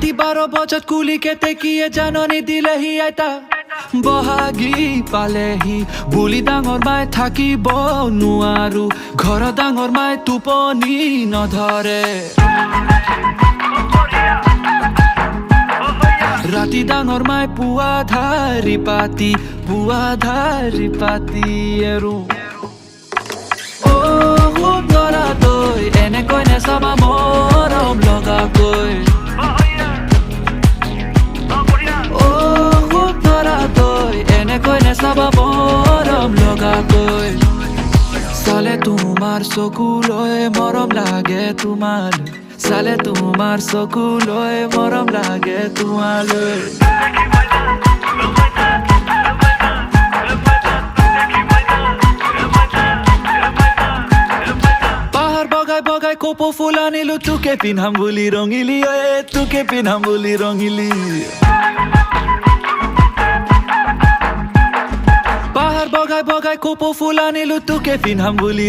ৰাতি 12 বজাত কুলিকে তেকিয়ে জাননী দিলেহি আইতা বহাগী পালেহি বুলি ডাঙৰ মাই থাকিব নোৱাৰো ঘৰত ডাঙৰ মাই টোপনি নধৰে ৰাতি ডাঙৰ মাই পুৱা ধাৰি পাতি আৰু তৰা তই এনেকৈ নেচাবা মৰম লগাকৈ তৰা তই এনেকৈ নেচাবা মৰম লগাকৈ চালে তোমাৰ চকুলৈ মৰম লাগে তোমালৈ চালে তোমাৰ চকুলৈ মৰম লাগে তোমালৈ বগাই কপৌ ফুল আনিলো তোকে পিন্ধাম বুলি ৰঙিলি তোকে পিন্ধাম বুলি ৰঙিলি পাহাৰ বগাই কপৌ ফুল আনিলো তোকে পিন্ধাম বুলি